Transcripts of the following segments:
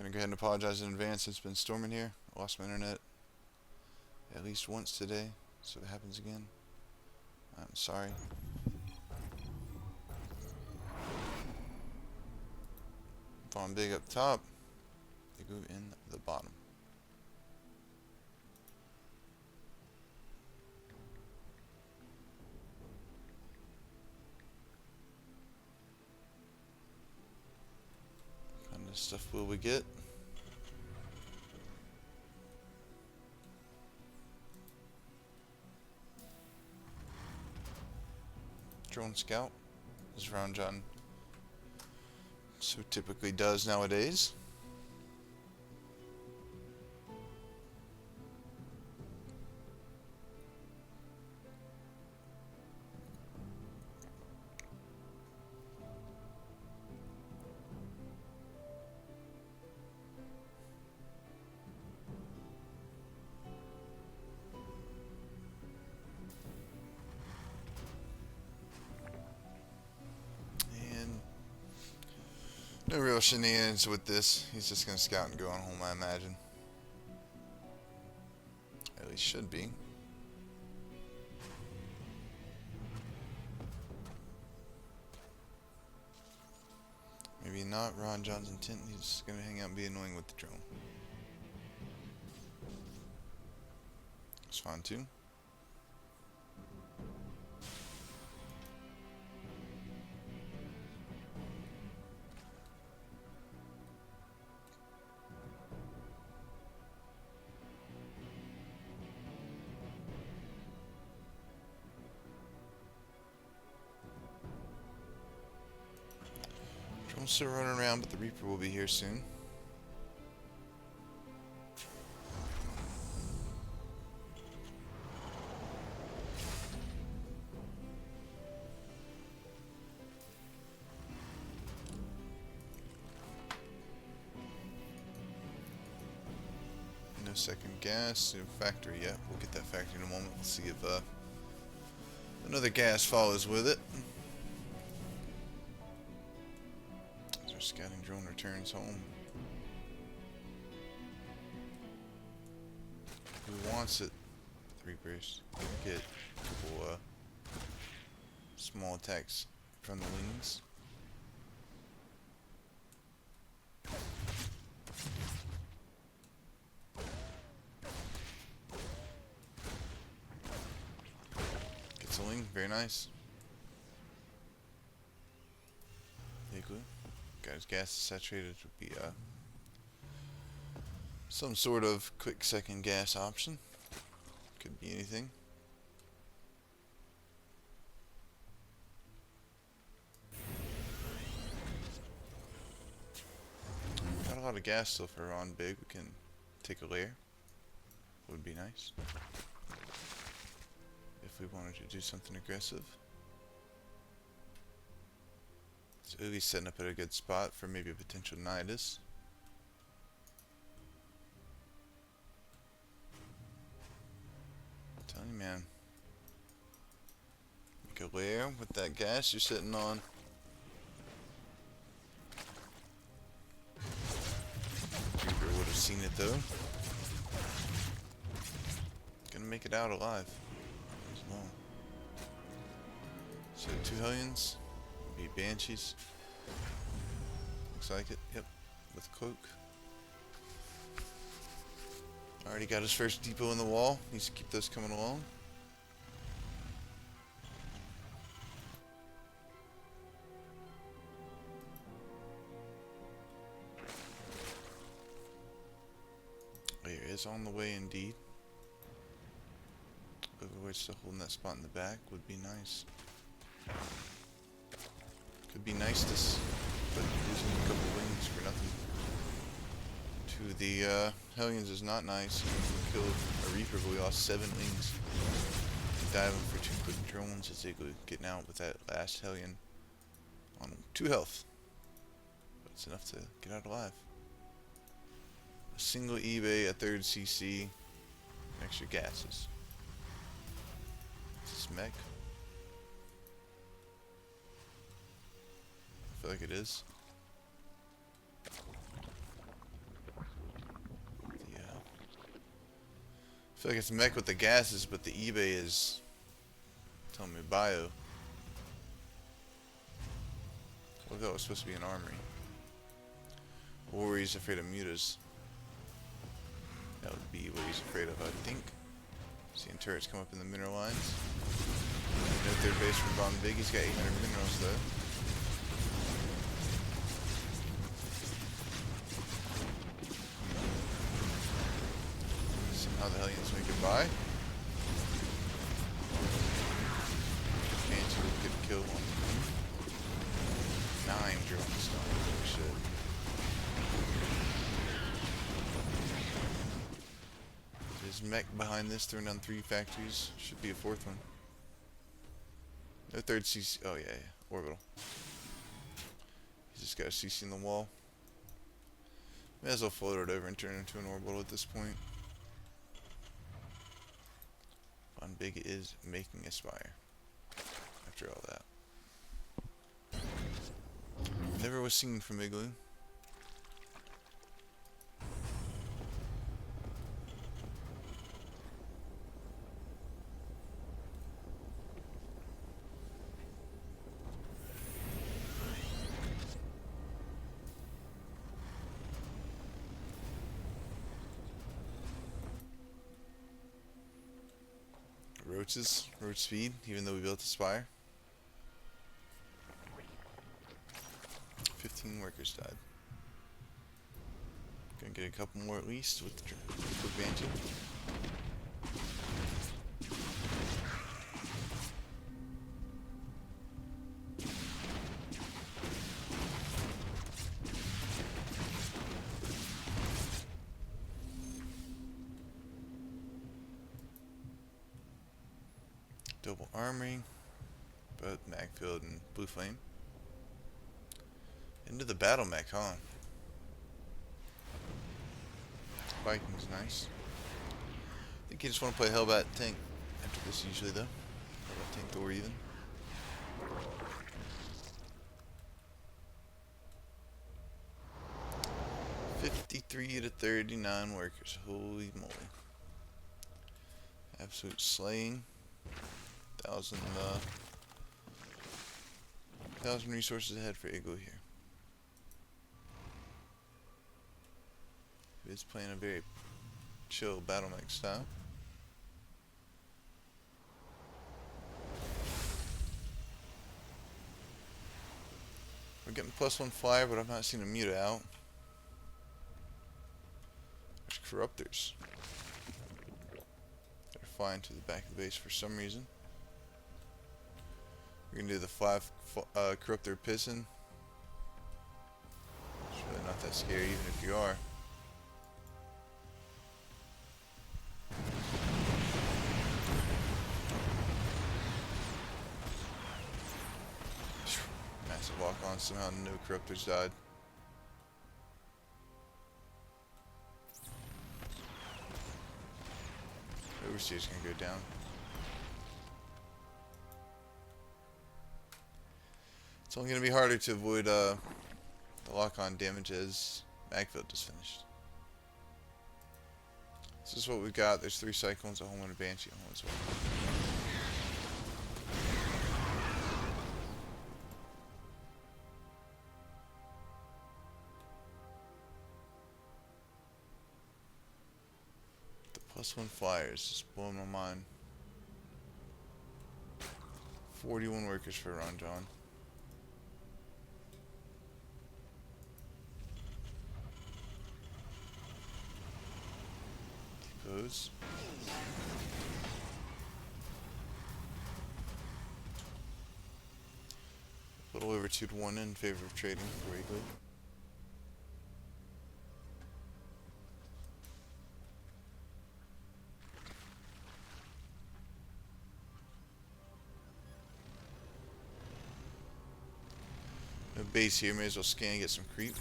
gonna go ahead and apologize in advance. It's been storming here. I lost my internet at least once today, so if it happens again, I'm sorry. Farm big up top, Igloo in the bottom. What kind of stuff will we get? Drone scout, as RonJon so typically does nowadays. No real shenanigans with this. He's just gonna scout and go on home, I imagine. At least should be. Maybe not RonJon's intent. He's just gonna hang out and be annoying with the drone. It's fine too. Drone's still running around, but the Reaper will be here soon. No second gas, no factory yet. We'll get that factory in a moment. We'll see if another gas follows with it. As our scouting drone returns home. Who wants it? The Reapers get a couple small attacks from the wings. Very nice. Igloo. Got his gas saturated. Would be some sort of quick second gas option. Could be anything. Got a lot of gas still for on big. We can take a layer. Would be nice. If we wanted to do something aggressive. So at least setting up at a good spot for maybe a potential nidus. I'm telling you, man. Make a layer with that gas you're sitting on. Reaper would have seen it though. Gonna make it out alive. So 2 Hellions, be Banshees. Looks like it, yep, with Cloak. Already got his first depot in the wall, needs to keep those coming along. Layer is on the way indeed. Overwatch still holding that spot in the back would be nice. Could be nice to but losing a couple wings for nothing. To the Hellions is not nice. We killed a Reaper, but we lost 7 wings. Diving for 2 quick drones as Igloo getting out with that last Hellion on 2 health. But it's enough to get out alive. A single eBay, a 3rd CC, extra gases. Is this mech? I feel like it is. feel like it's a mech with the gases, but the eBay is telling me bio. I thought it was supposed to be an armory. Or he's afraid of mutas. That would be what he's afraid of, I think. Seeing turrets come up in the mineral lines. No third base from Bomb Big. He's got 800 minerals though. Somehow the Hellions make it by. Banshee will get a kill on 9 drones. Holy shit. There's mech behind this, throwing down 3 factories. Should be a 4th one. No third CC. Oh, yeah. Orbital. He's just got a CC in the wall. May as well float it over and turn it into an orbital at this point. Von Big is making a spire. After all that. Never was seen from Igloo. Roach speed, even though we built a spire. 15 workers died. Gonna get a couple more at least with the Banshee. Double armoring, both Magfield and Blue Flame. Into the battle mech, huh? Viking's nice. I think you just want to play Hellbat tank after this usually though. Hellbat tank Thor even. $53 to 39 workers. Holy moly. Absolute slaying. 1,000 resources ahead for Igloo here. He's playing a very chill battle mech style. We're getting +1 flyer, but I've not seen a muta out. There's corruptors. They're flying to the back of the base for some reason. We're gonna do the 5 corruptor piston. It's really not that scary, even if you are. Massive walk on, somehow no corruptors died. Overseer's gonna go down. It's only going to be harder to avoid the lock-on damage as Magfield just finished. This is what we got. There's 3 Cyclones, a home and a Banshee at home as well. The +1 flyers just blowing my mind. 41 workers for RonJon. Those. A little over 2 to 1 in favor of trading for Igloo. No base here, may as well scan and get some creep.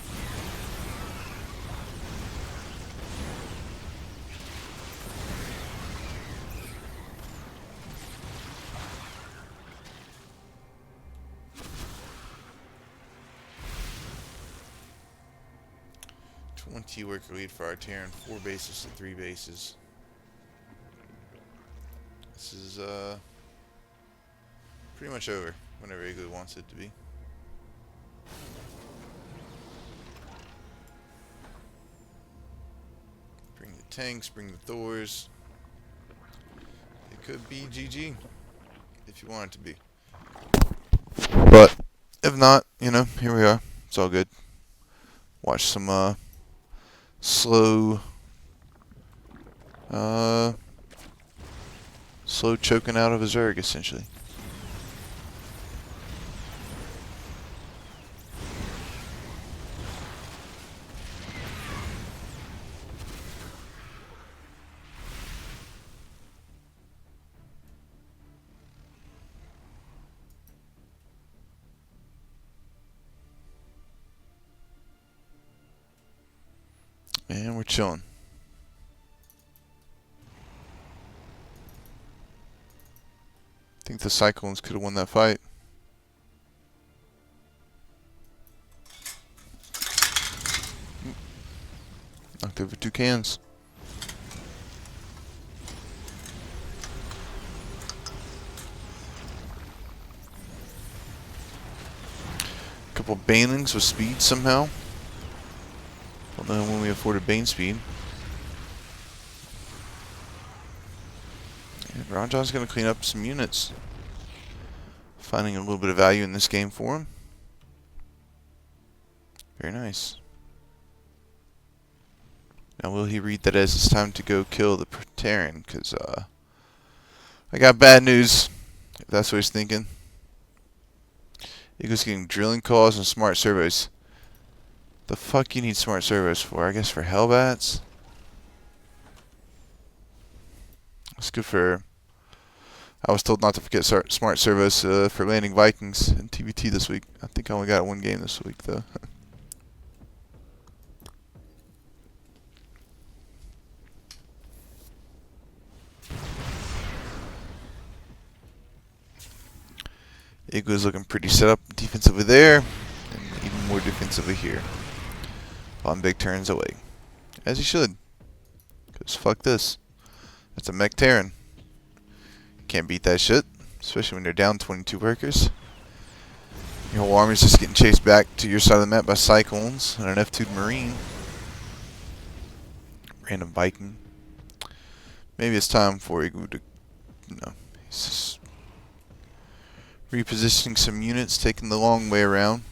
Worker lead for our Terran, 4 bases to 3 bases. is pretty much over whenever Igloo wants it to be. Bring the tanks, bring the Thors. It could be GG if you want it to be. But if not, you know, here we are. It's all good. Watch some slow choking out of a Zerg, essentially. And we're chilling. I think the Cyclones could have won that fight. Knocked over 2 cans. Couple banelings with speed somehow. Don't know when we afforded Bane speed. And RonJon's going to clean up some units. Finding a little bit of value in this game for him. Very nice. Now will he read that as it's time to go kill the Terran? Because I got bad news, if that's what he's thinking. Igloo's getting drilling calls and smart servos. The fuck you need smart servos for? I guess for Hellbats? It's good for... I was told not to forget smart servos for landing Vikings in TVT this week. I think I only got 1 game this week, though. Igloo's looking pretty set up defensively there, and even more defensively here. Von Big turns away. As he should. Because fuck this. That's a mech Terran. Can't beat that shit. Especially when they're down 22 workers. Your whole army's just getting chased back to your side of the map by Cyclones and an F2 Marine. Random Viking. Maybe it's time for Igloo to... No. He's just repositioning some units, taking the long way around.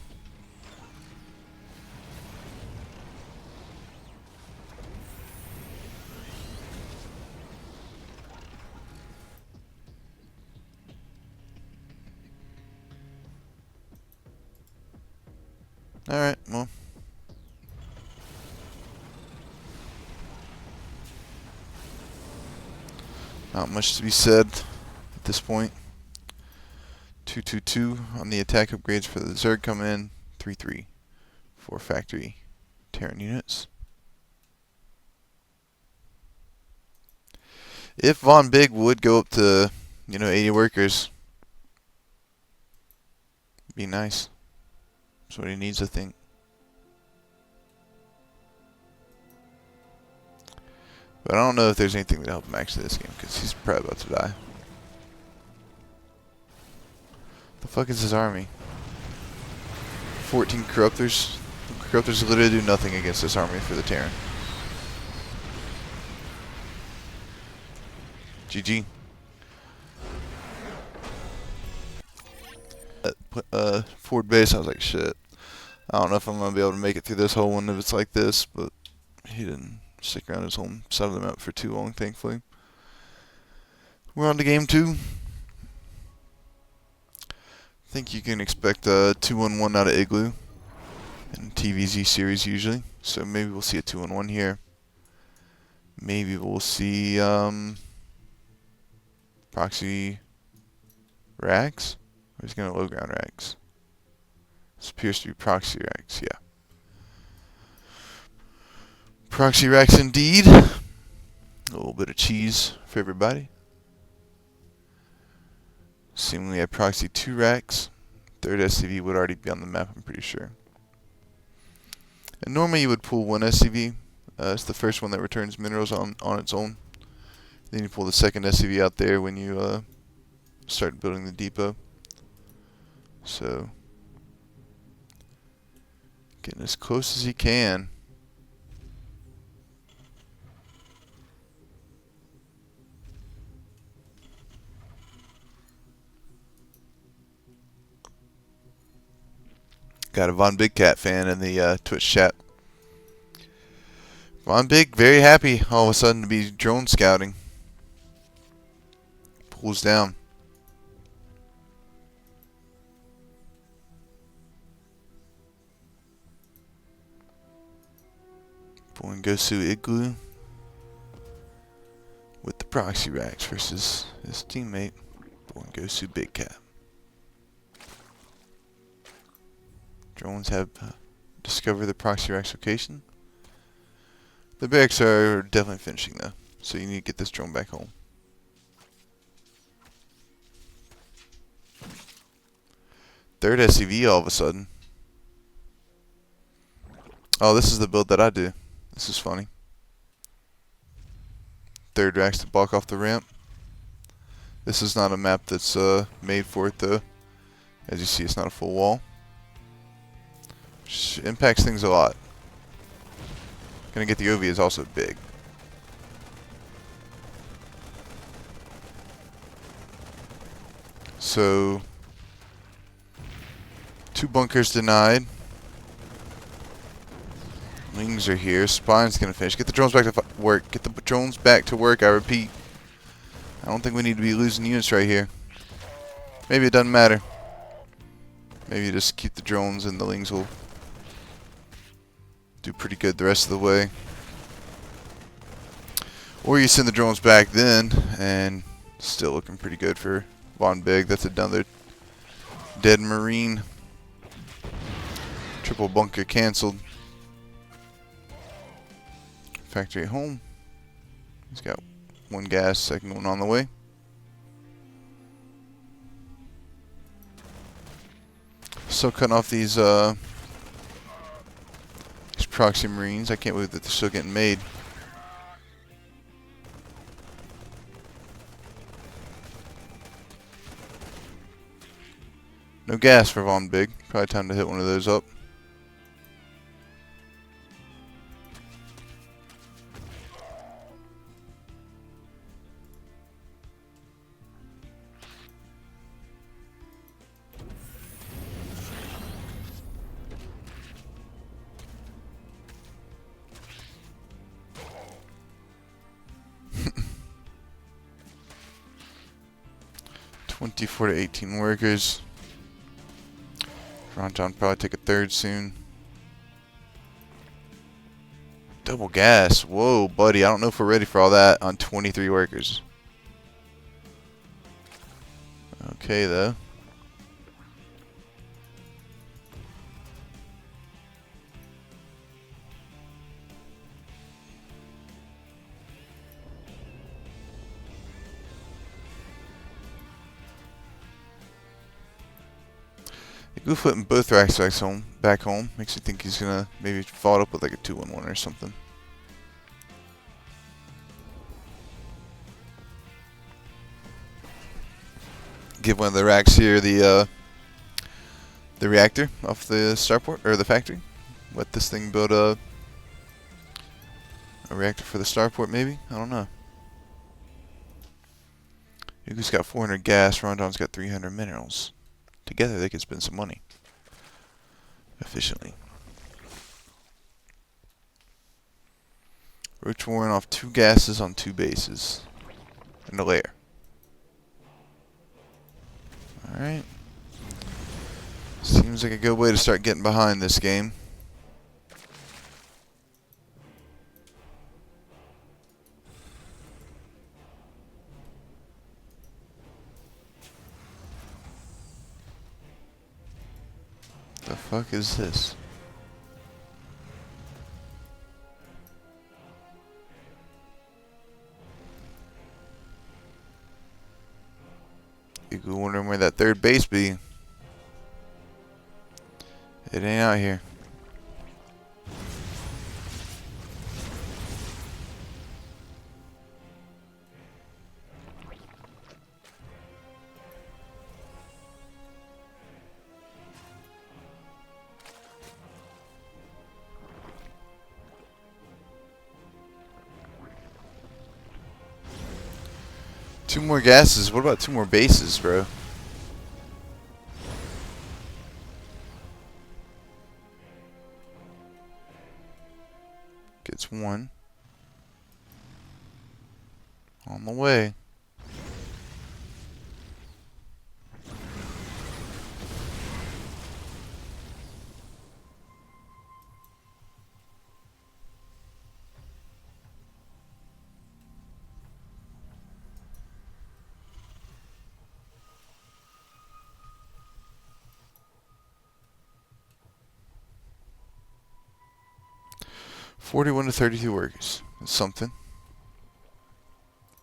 Alright, well. Not much to be said at this point. 2-2-2 on the attack upgrades for the Zerg come in. 3-3 for factory Terran units. If Von Big would go up to, 80 workers, be nice. That's what he needs, I think. But I don't know if there's anything that help him actually this game, because he's probably about to die. The fuck is his army? 14 Corruptors. The Corruptors literally do nothing against this army for the Terran. GG. Ford base, I was like, shit. I don't know if I'm going to be able to make it through this whole one if it's like this, but he didn't stick around his home side of the map for too long, thankfully. We're on to game 2. I think you can expect a 2-1-1 out of Igloo in TVZ series usually, so maybe we'll see a 2-1-1 here. Maybe we'll see proxy rags. Or is he going to low ground rags? This appears to be proxy rags, yeah. Proxy rags indeed. A little bit of cheese for everybody. Seemingly at proxy 2 racks. 3rd SCV would already be on the map, I'm pretty sure. And normally you would pull 1 SCV. It's the first one that returns minerals on its own. Then you pull the 2nd SCV out there when you start building the depot. So, getting as close as he can. Got a Von Big Cat fan in the Twitch chat. Von Big, very happy all of a sudden to be drone scouting. Pulls down. Born Gosu Igloo with the proxy racks versus his teammate, Born Gosu Big Cat. Drones have discovered the proxy rack's location. The barracks are definitely finishing though, so you need to get this drone back home. Third SCV all of a sudden. Oh, this is the build that I do. This is funny. Third racks to block off the ramp. This is not a map that's made for it though. As you see, it's not a full wall. Which impacts things a lot. Gonna get the OV is also big. So, 2 bunkers denied. Wings are here. Spine's gonna finish. Get the drones back to work. Get the drones back to work, I repeat. I don't think we need to be losing units right here. Maybe it doesn't matter. Maybe you just keep the drones and the Lings will do pretty good the rest of the way. Or you send the drones back then, and still looking pretty good for Von Big. That's another dead Marine. Triple bunker canceled. Factory at home. He's got 1 gas, second one on the way. Still cutting off these proxy Marines. I can't believe that they're still getting made. No gas for Von Big. Probably time to hit one of those up. (24 to 18 workers). RonJon probably take a third soon. Double gas. Whoa, buddy. I don't know if we're ready for all that on 23 workers. Okay, though. Igloo flipping both racks back home. Makes you think he's gonna maybe follow up with like a 2-1-1 or something. Give one of the racks here the reactor off the starport or the factory. Let this thing build a reactor for the starport, maybe. I don't know. Igloo's got 400 gas. RonJon's got 300 minerals. Together they can spend some money efficiently. Roach warring off 2 gases on 2 bases and a lair. Alright. Seems like a good way to start getting behind this game. The fuck is this? You go wondering where that third base be. It ain't out here. 2 more gases. What about 2 more bases, bro? Gets 1. On the way. $41 to $32 workers. That's something.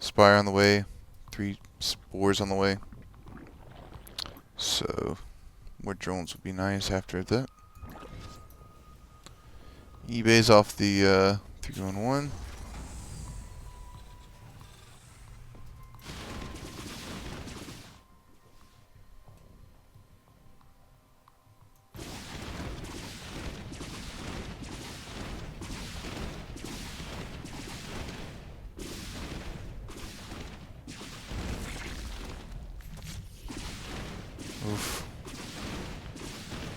Spire on the way. 3 spores on the way. So, more drones would be nice after that. eBay's off the 311. Oof.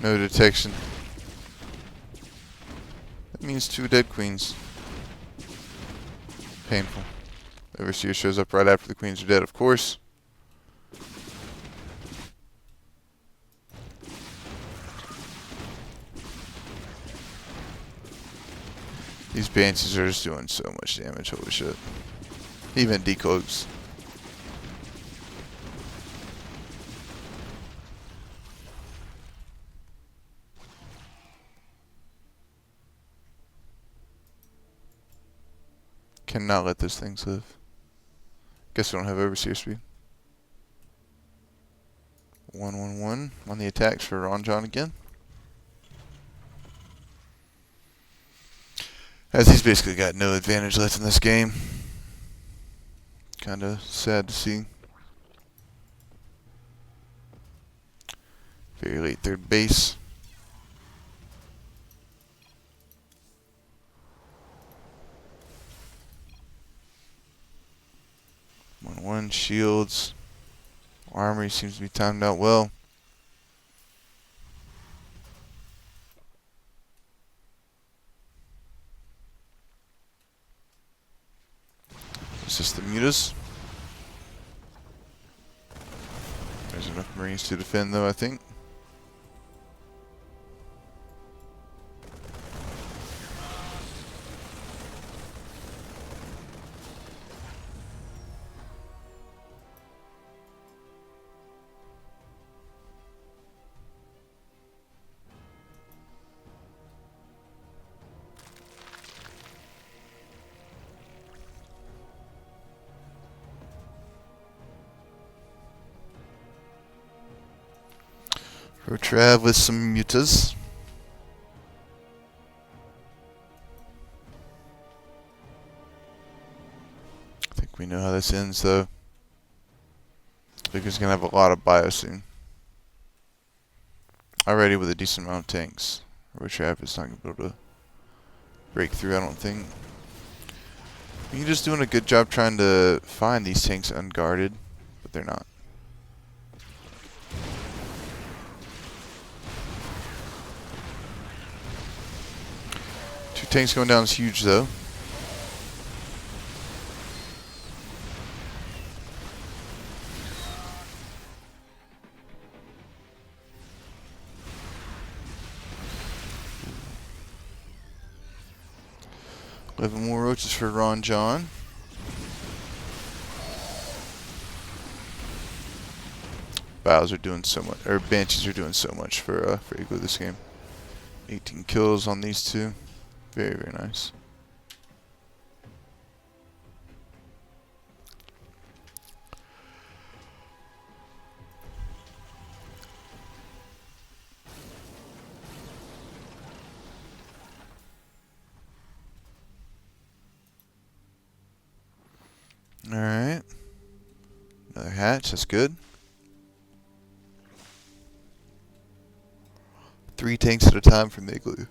No detection. That means 2 dead queens. Painful. Overseer shows up right after the queens are dead, of course. These banshees are just doing so much damage, holy shit. Even decloaks. Cannot let those things live. Guess we don't have overseer speed. 111 on the attacks for RonJon again. As he's basically got no advantage left in this game. Kinda sad to see. Very late third base. One shields. Armory seems to be timed out well. It's just the mutas. There's enough Marines to defend though, I think. Trav with some mutas. I think we know how this ends though. I think he's gonna have a lot of bio soon. Already with a decent amount of tanks. Trav is not gonna be able to break through, I don't think. You're just doing a good job trying to find these tanks unguarded, but they're not. Tanks going down is huge though. Eleven more roaches for RonJon. Bows are doing so much, or Banshees are doing so much for Igloo this game. 18 kills on these two. Very, very nice. Alright. Another hatch, that's good. 3 tanks at a time from the Igloo.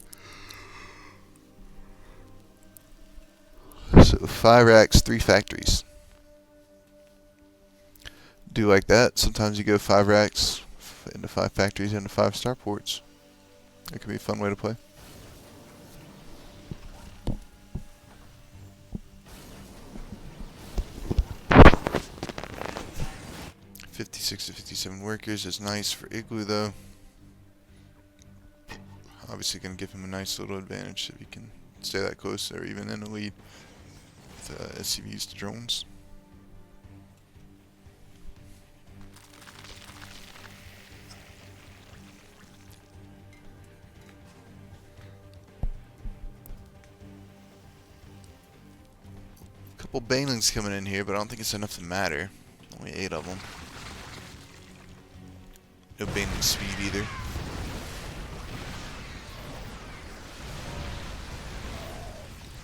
So 5 racks, 3 factories. do like that. Sometimes you go 5 racks into 5 factories into 5 starports. It could be a fun way to play. 56 to 57 workers is nice for Igloo though. Obviously going to give him a nice little advantage if he can stay that close or even in the lead with SCVs to drones. Couple banelings coming in here, but I don't think it's enough to matter. Only 8 of them. No baneling speed either.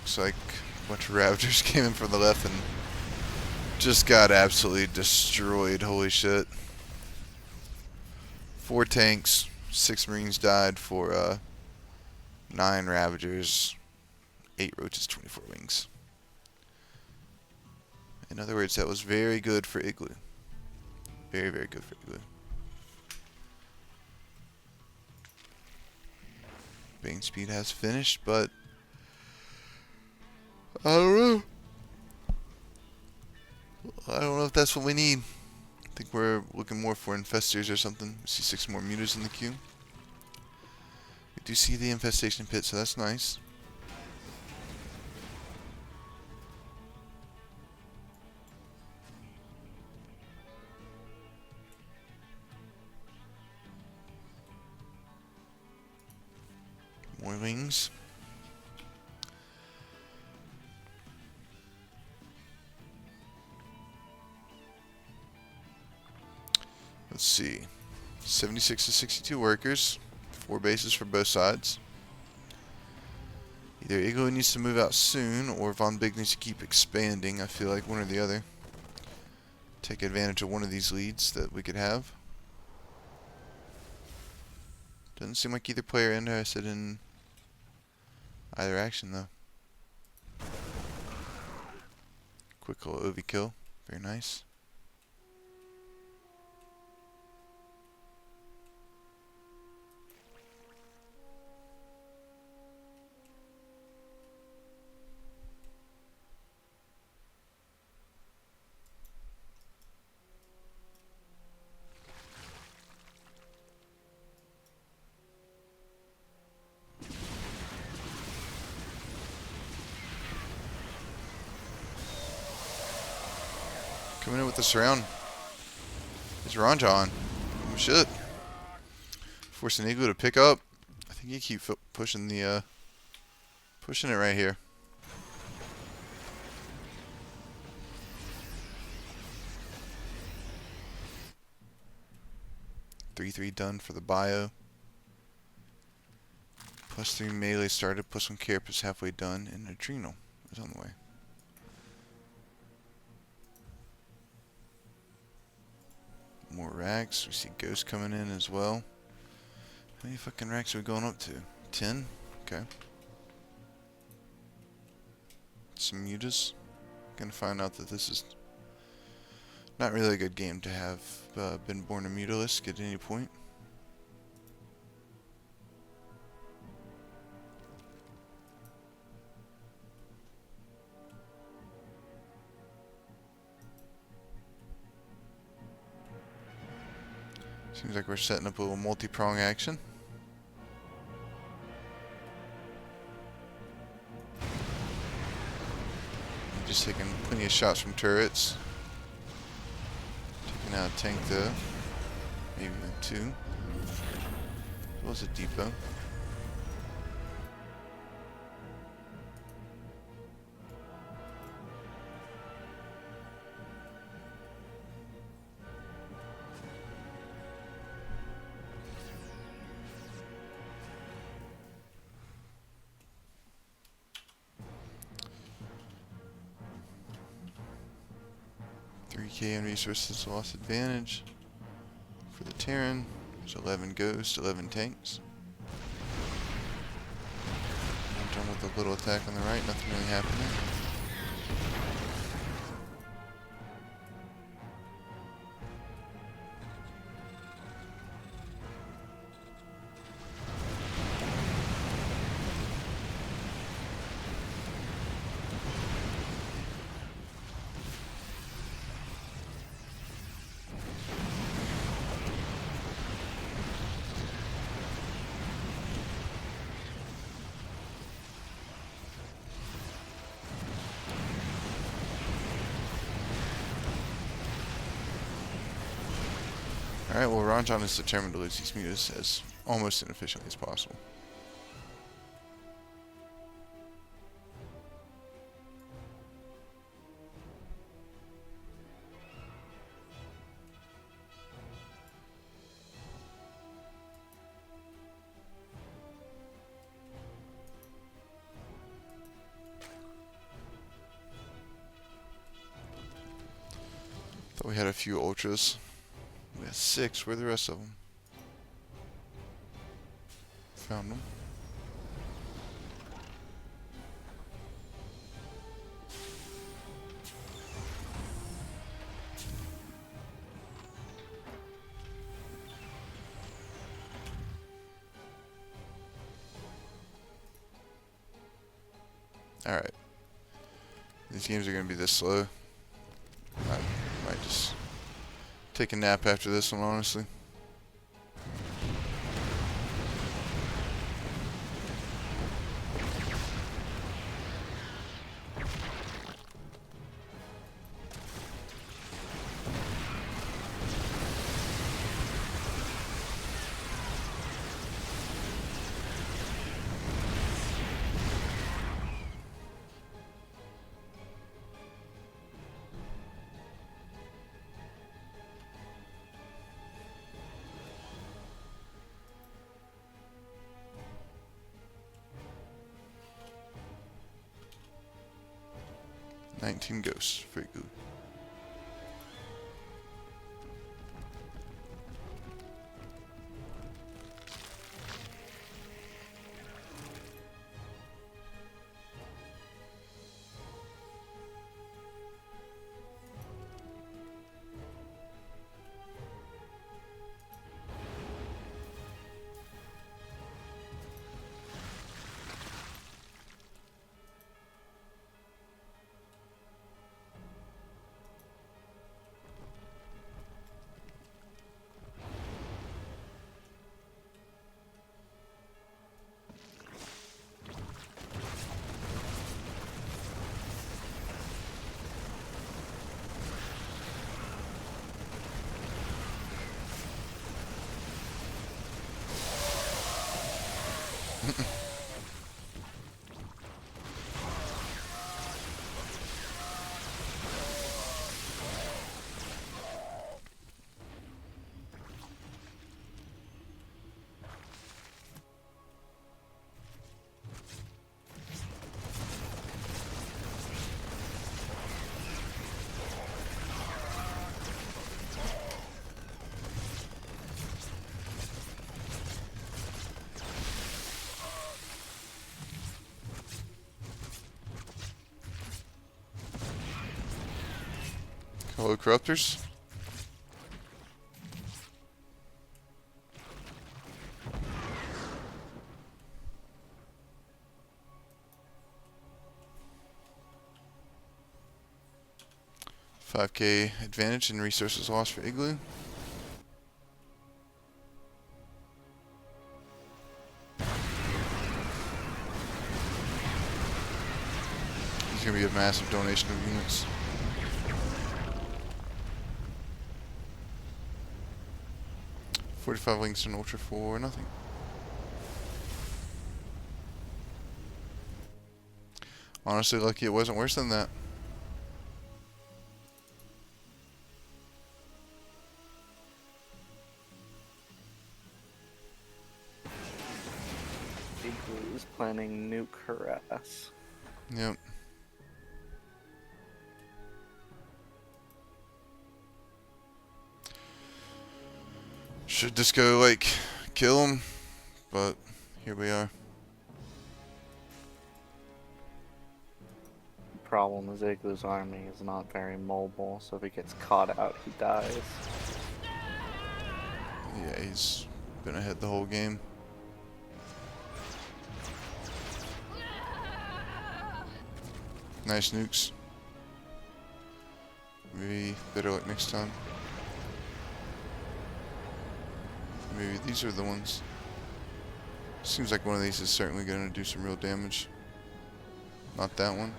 Looks like a bunch of Ravagers came in from the left and just got absolutely destroyed. Holy shit. 4 tanks, 6 Marines died for 9 Ravagers, 8 Roaches, 24 wings. In other words, that was very good for Igloo. Very, very good for Igloo. Bane speed has finished, but I don't know. I don't know if that's what we need. I think we're looking more for infestors or something. We see 6 more mutas in the queue. We do see the infestation pit, so that's nice. More wings. Let's see. 76 to 62 workers. 4 bases for both sides. Either Igloo needs to move out soon, or Von Big needs to keep expanding. I feel like one or the other. Take advantage of one of these leads that we could have. Doesn't seem like either player interested in either action though. Quick little OV kill. Very nice. Coming in with the surround is RonJon. Oh shit. Forcing Igloo to pick up. I think he keeps pushing the pushing it right here. +3 done for the bio. +3 melee started, +1 carapace halfway done, and adrenal is on the way. More racks. We see ghosts coming in as well. How many fucking racks are we going up to? 10? Okay. Some mutas. Gonna find out that this is not really a good game to have been born a mutalisk at any point. Seems like we're setting up a little multi-prong action. Just taking plenty of shots from turrets. Taking out a tank though. Maybe even 2. As well as a depot. KN resources lost advantage for the Terran. There's 11 ghosts, 11 tanks. RonJon with a little attack on the right, nothing really happening. Alright, well, RonJon is determined to lose these mutas as almost inefficiently as possible. Thought we had a few ultras. We have 6. Where are the rest of them? Found them. Alright. These games are going to be this slow. I might just take a nap after this one, honestly. "19 ghosts for Igloo." Hello, Corruptors. $5K advantage and resources lost for Igloo. There's going to be a massive donation of units. $45 links in Ultra for nothing. Honestly, lucky it wasn't worse than that. Igloo is planning nuke harass. Yep. Should just go, like, kill him, but here we are. The problem is Igloo's army is not very mobile, so if he gets caught out, he dies. Yeah, he's been ahead the whole game. Nice nukes. Maybe better luck next time. Maybe these are the ones. Seems like one of these is certainly going to do some real damage. Not that one.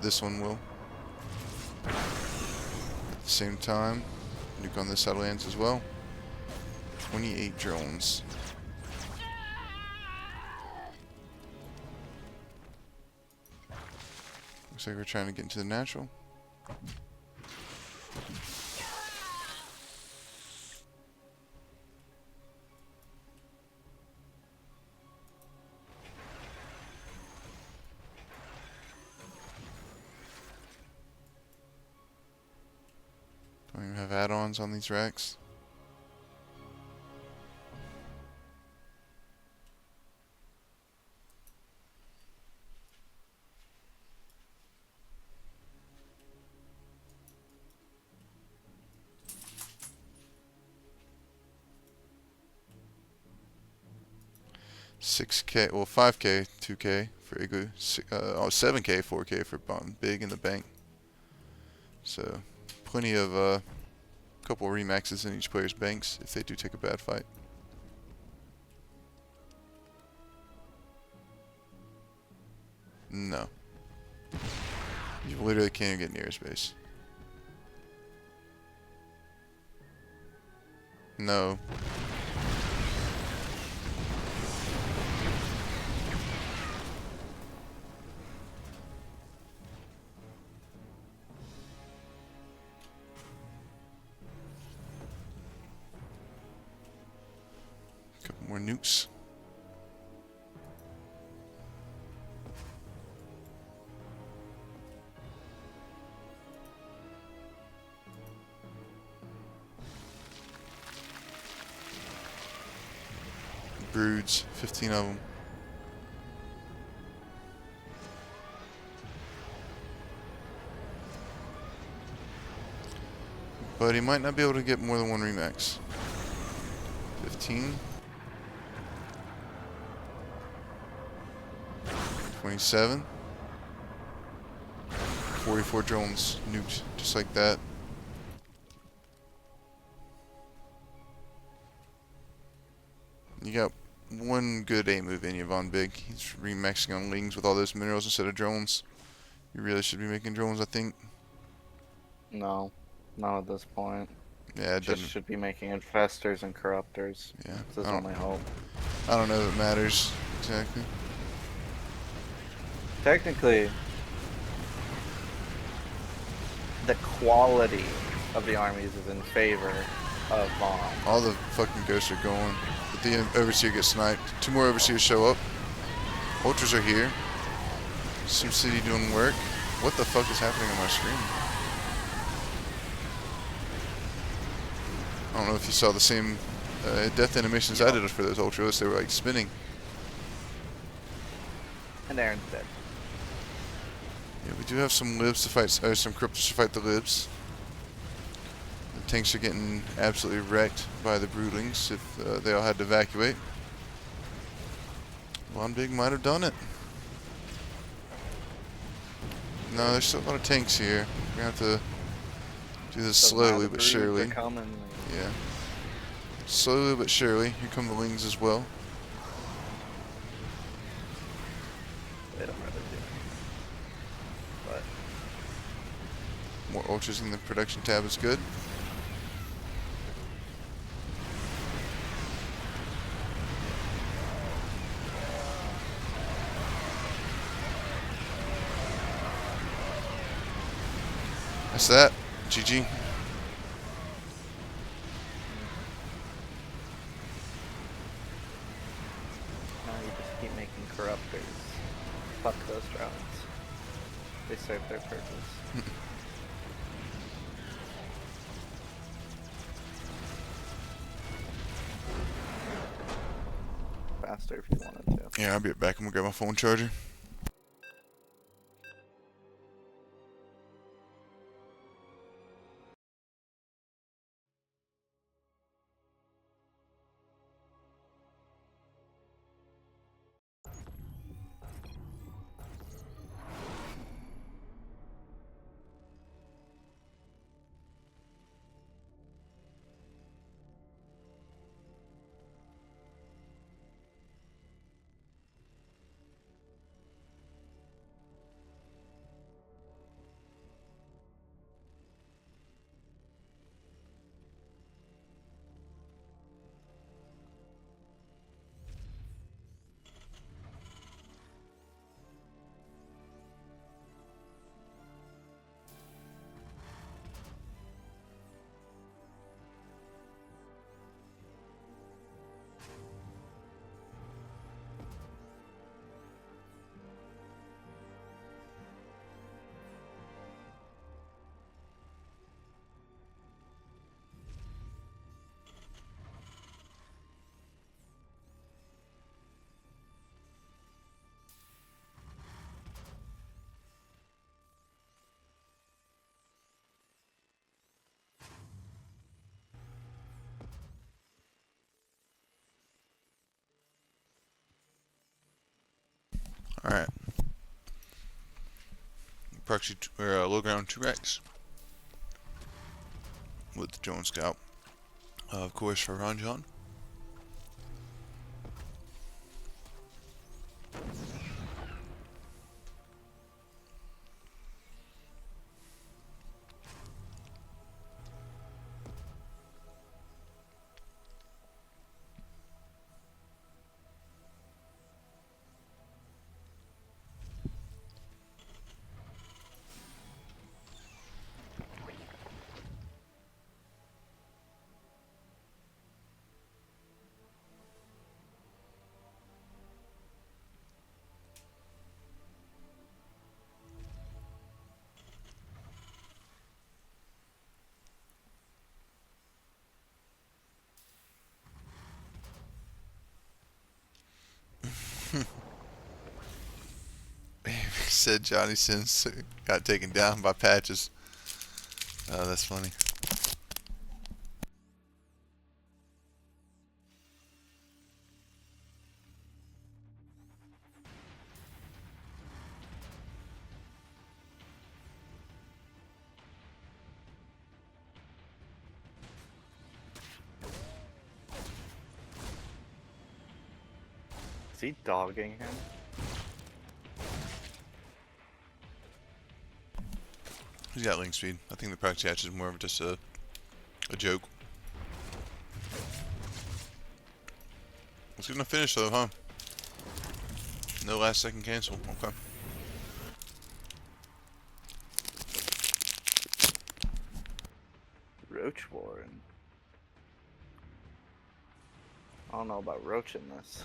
This one will. At the same time, nuke on this side lands as well. 28 drones. Looks like we're trying to get into the natural. Don't even have add-ons on these racks. $6K, well, $5K, $2K for Igloo, 7K, $4K for Big in the bank. So, plenty of couple remaxes in each player's banks if they do take a bad fight. No. You literally can't even get near his base. No. Couple more nukes. Broods, 15 of them. But he might not be able to get more than one remax. 15. 27. 44 drones nuked, just like that. You got one good A move in you, Von Big. He's remaxing on lings with all those minerals instead of drones. You really should be making drones, I think. No, not at this point. Yeah, it Just doesn't. should be making infestors and corruptors. Yeah, This is only hope. I don't know if it matters exactly. Technically, the quality of the armies is in favor of Vaughn. All the fucking ghosts are going, but the overseer gets sniped. 2 more overseers show up. Ultras are here. Sim City doing work. What the fuck is happening on my screen? I don't know if you saw the same death animations I did for those ultras. They were like spinning. And Aaron's dead. Yeah, we do have some libs to fight, some cryptos to fight the libs. The tanks are getting absolutely wrecked by the broodlings if they all had to evacuate. Von Big might have done it. No, there's still a lot of tanks here. We're gonna have to do this slowly but surely. Yeah. Slowly but surely. Here come the lings as well. They don't really do. But More ultras in the production tab is good. That's that. GG. now you just keep making corruptors. Fuck those drones. They serve their purpose. Faster if you wanted to. Yeah, I'll be right back. I'm gonna grab my phone charger. Alright. Proxy, low ground 2x. With the drone scout. Of course, for RonJon. Said Johnny Sins got taken down by patches. Oh, that's funny. Is he dogging him? He's got link speed. I think the proxy hatch is more of just a joke. It's gonna finish though, huh? No last second cancel. Okay. Roach Warren. I don't know about Roach in this.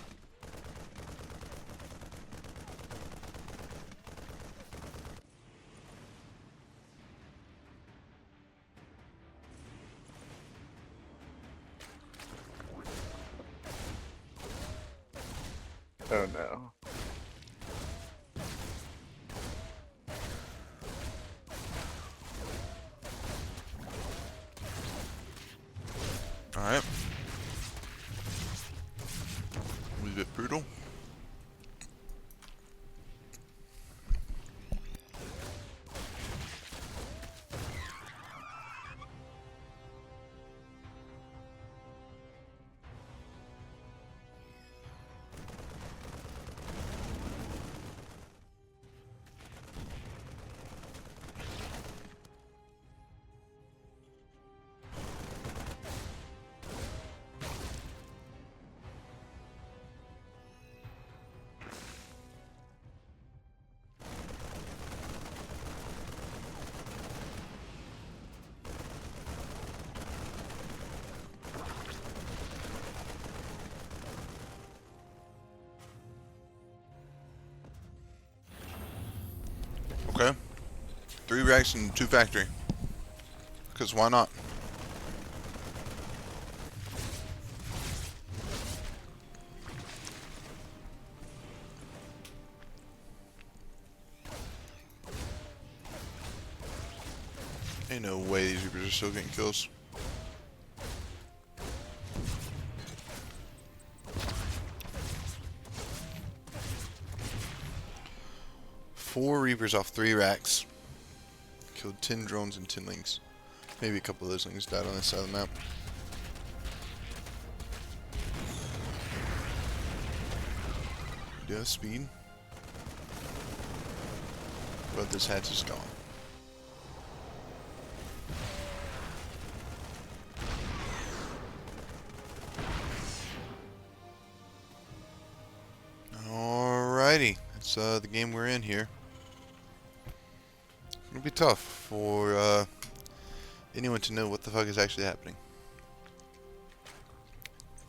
Oh no. Alright. A little bit brutal. Okay. 3 racks and 2 factory. Because why not? Ain't no way these Reapers are still getting kills. Four Reapers off 3 racks. Killed 10 drones and 10 links. Maybe a couple of those links died on this side of the map. Do have speed. But this hatch is gone. Alrighty, that's the game we're in here. It'll be tough for anyone to know what the fuck is actually happening.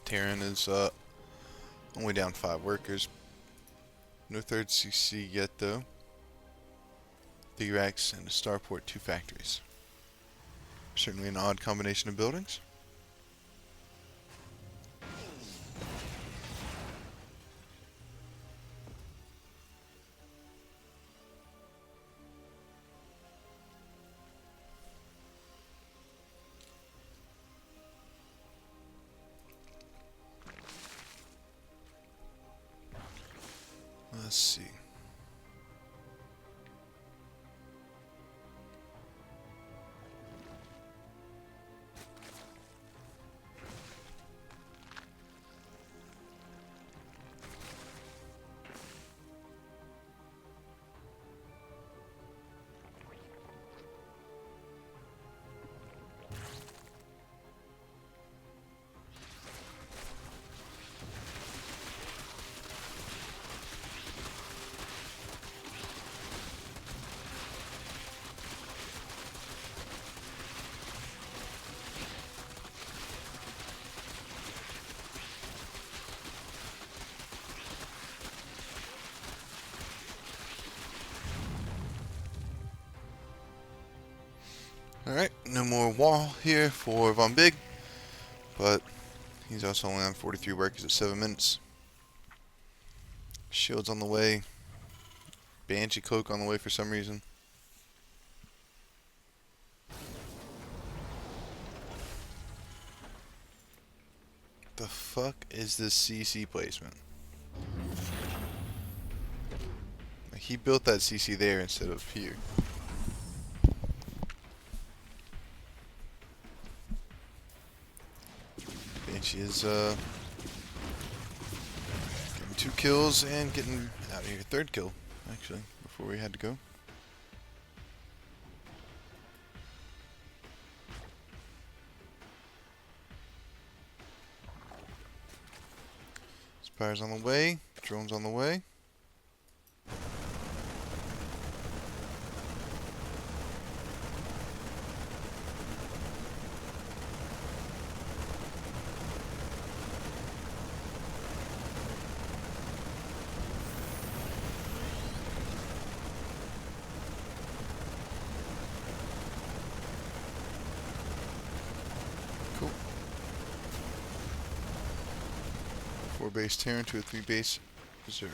Terran is only down 5 workers. No third CC yet though. 3 racks and a starport, 2 factories. Certainly an odd combination of buildings. Let's see. Alright, no more wall here for Von Big, but he's also only on 43 workers at 7 minutes. Shields on the way. Banshee Cloak on the way for some reason. The fuck is this CC placement? Like, he built that CC there instead of here. Banshee is getting 2 kills and getting out of here. 3rd kill, actually, before we had to go. Spire's on the way. Drone's on the way. Cool. 4 base Terran to a 3 base Zerg.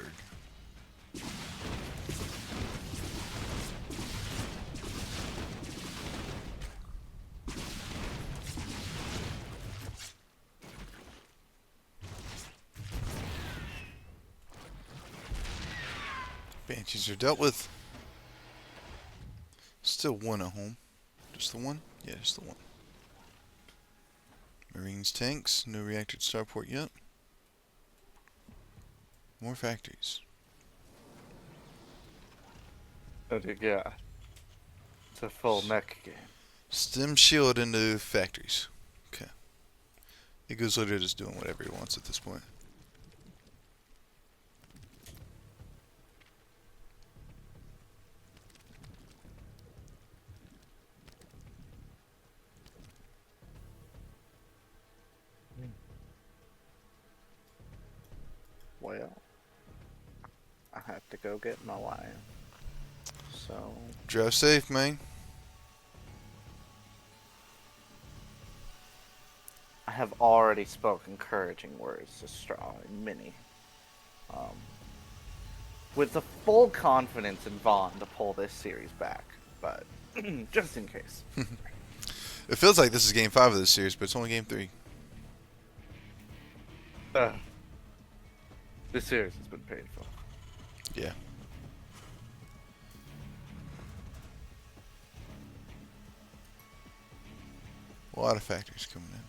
Banshees are dealt with. Still 1 at home. Just the 1? Yeah, just the 1. Marines, tanks. No reactor at starport yet. More factories. Oh dear God. It's a full mech game. Stem shield into factories. Okay. Igloo's literally just doing whatever he wants at this point. Well, I have to go get my lion. So, Drive safe, man. I have already spoken encouraging words to Straw and Minnie. With the full confidence in Vaughn to pull this series back, but just in case. It feels like this is game 5 of this series, but it's only game 3. This series has been painful. Yeah. A lot of factories coming in.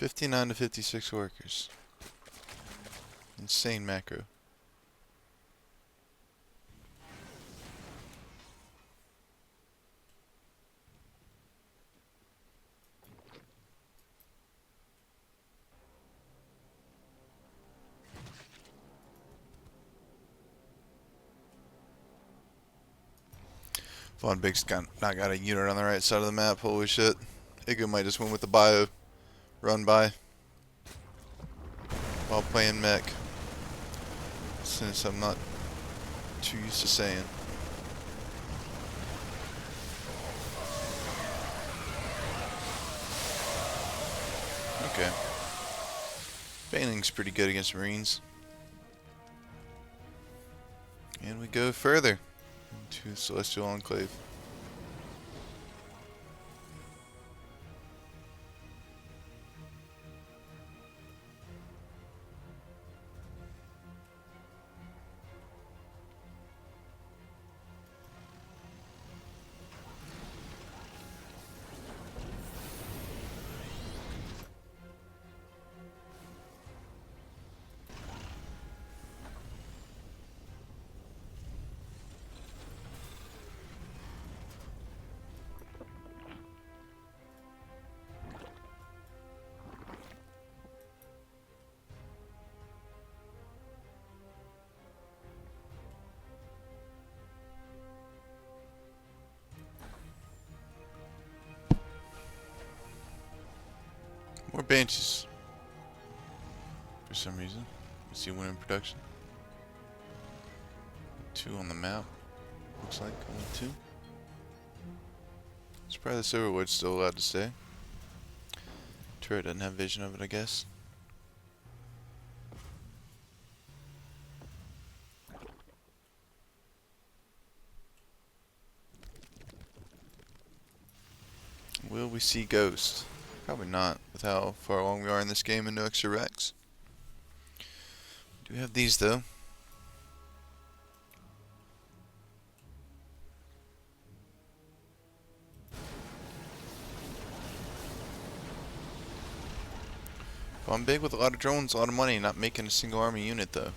$59 to 56 workers. Insane macro. Von Big's not got a unit on the right side of the map. Holy shit. Igloo might just win with the bio. Run by. While playing mech. Since I'm not too used to saying. Okay. Baneling's pretty good against Marines. And we go further into Celestial Enclave. Banshees. For some reason. You see one in production. 2 on the map. Looks like only 2. It's probably the server word's still allowed to stay. Turret doesn't have vision of it, I guess. Will we see Ghost? Probably not, with how far along we are in this game and no extra wrecks. We do have these though. Gone big with a lot of drones, a lot of money, not making a single army unit though.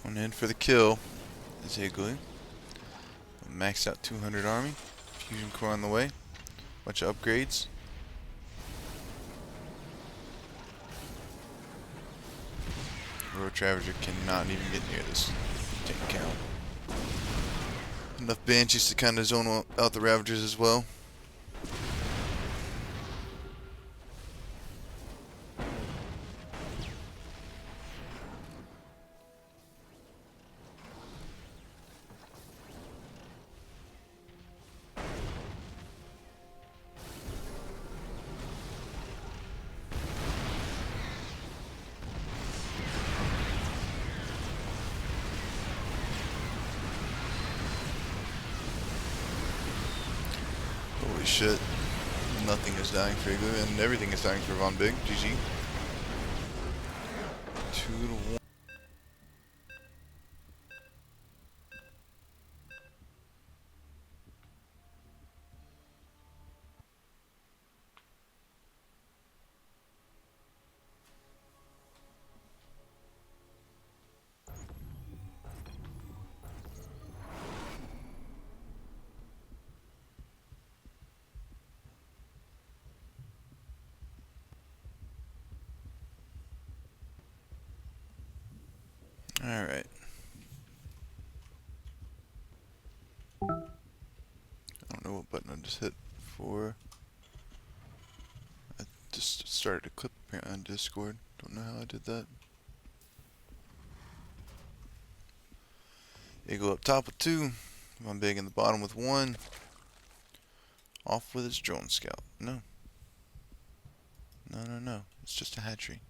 Going in for the kill is Igloo. Maxed out 200 army. Fusion core on the way. Bunch of upgrades. Road Ravager cannot even get near this tank count. Enough Banshees to kind of zone out the Ravagers as well. Holy shit. Nothing is dying for Igloo, and everything is dying for Von Big. GG. 2-1. Alright. I don't know what button I just hit for. I just started a clip apparently on Discord. Don't know how I did that. Igloo up top with 2. Von Big in the bottom with 1. Off with his drone scout. No. No. It's just a hatchery.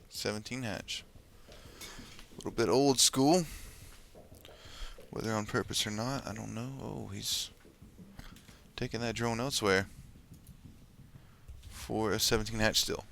17 hatch. A little bit old school. Whether on purpose or not, I don't know. Oh, he's taking that drone elsewhere. For a 17 hatch still.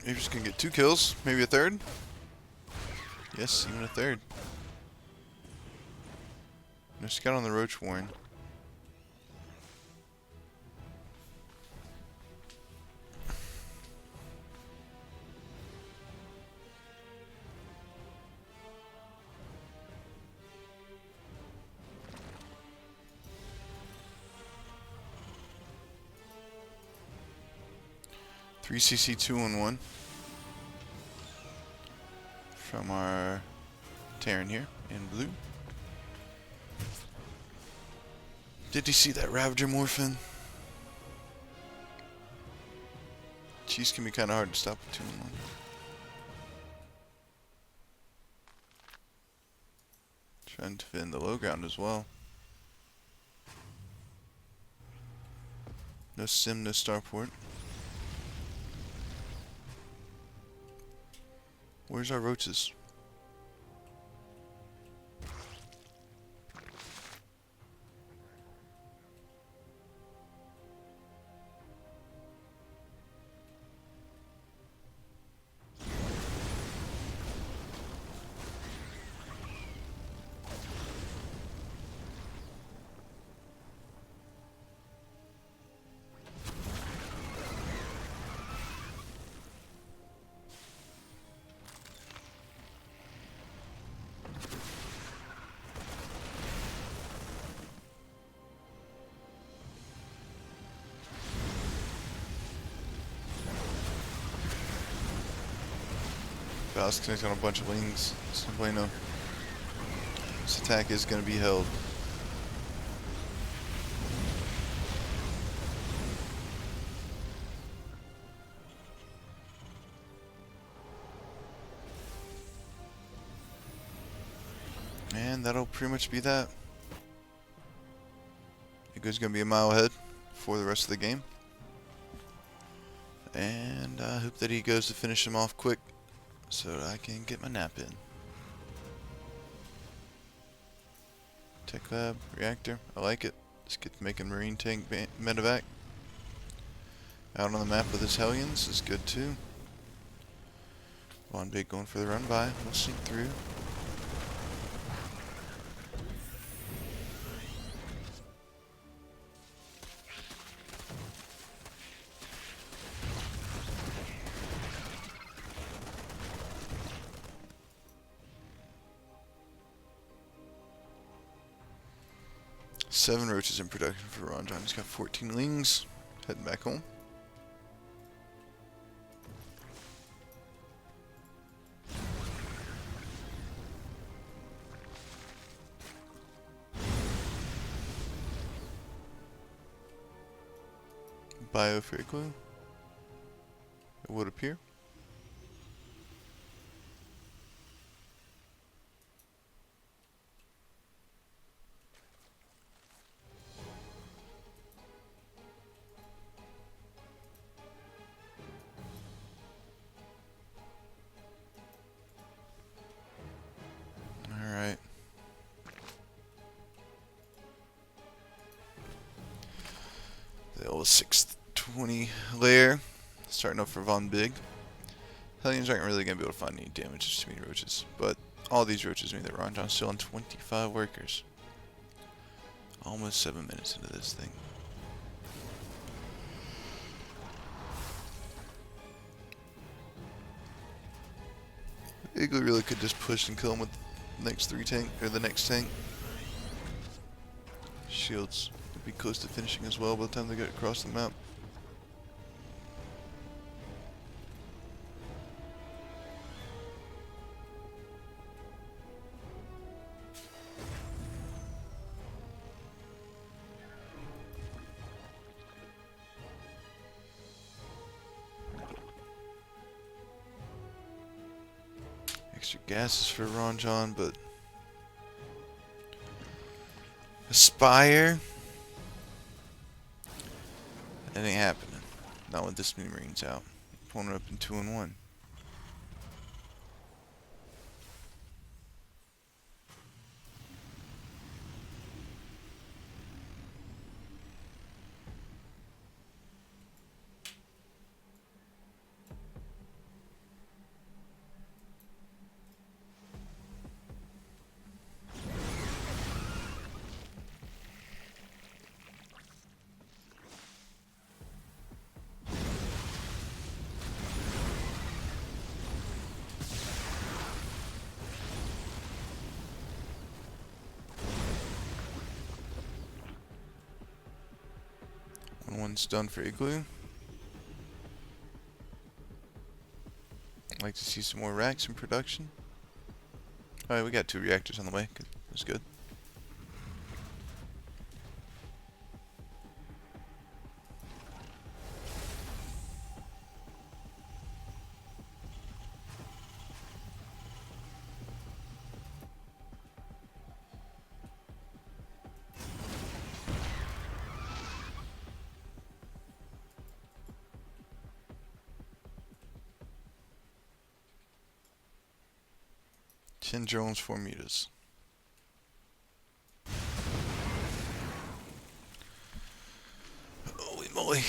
You're just gonna get 2 kills, maybe a third. Yes, even a third. No scout on the roach warren. Three CC 2-on-1 from our Terran here in blue. Did you see that Ravager Morphin? Cheese can be kind of hard to stop with 2-on-1. Trying to defend the low ground as well. No sim, no starport. Where's our roaches? Val's connecting on a bunch of wings. So bueno. This attack is going to be held. And that'll pretty much be that. Igloo's going to be a mile ahead for the rest of the game. And I hope that he goes to finish him off quick so that I can get my nap in. Tech lab, reactor, I like it. Let's get to making marine tank medevac. Out on the map with his Hellions is good too. Von Big going for the run by. We'll sneak through. Seven roaches in production for RonJon. He's got 14 lings. Heading back home. Bio for Igloo. It would appear. Alright. The old 620 layer. Starting up for Von Big. Hellions aren't really going to be able to find any damage, just too many roaches. But all these roaches mean that RonJon's still on 25 workers. Almost 7 minutes into this thing. Igloo really could just push and kill him with the next next tank. Shields would be close to finishing as well by the time they get across the map. Extra gases for RonJon, but Aspire? That ain't happening. Not with this many Marines out. Opponent up in 2-on-1. One's done for Igloo. I'd like to see some more racks in production. Alright, we got 2 reactors on the way. That's good. Ten drones, 4 meters. Holy moly.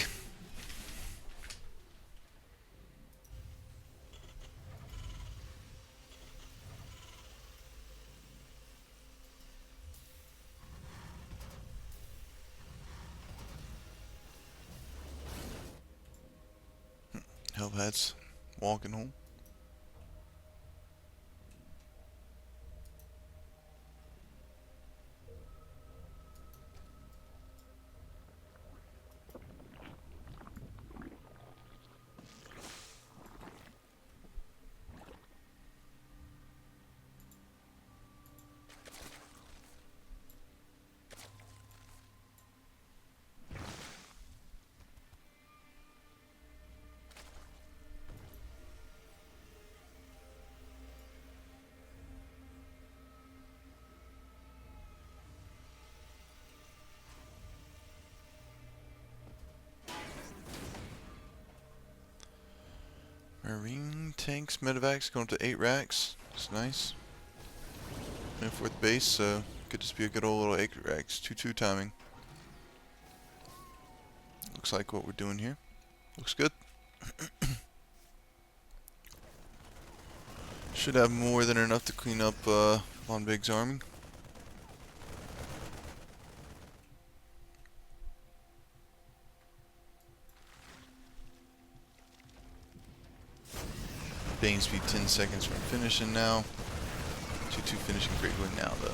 Hellbats walking home. Marine tanks, medevacs going to 8 racks. That's nice. And 4th base, so could just be a good old little 8 racks. 2-2 timing. Looks like what we're doing here. Looks good. Should have more than enough to clean up Von Big's army. Bane speed 10 seconds from finishing now. 2-2 finishing critically now though.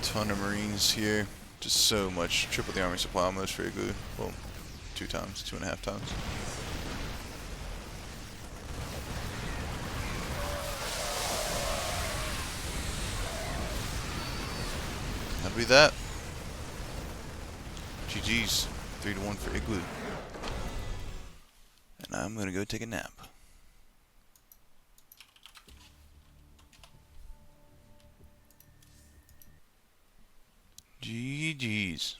Ton of Marines here. Just so much. Triple the army supply almost for Igloo. Well, 2 times, 2.5 times. That'll be that. GG's. 3-1 for Igloo. And I'm gonna go take a nap. GG's.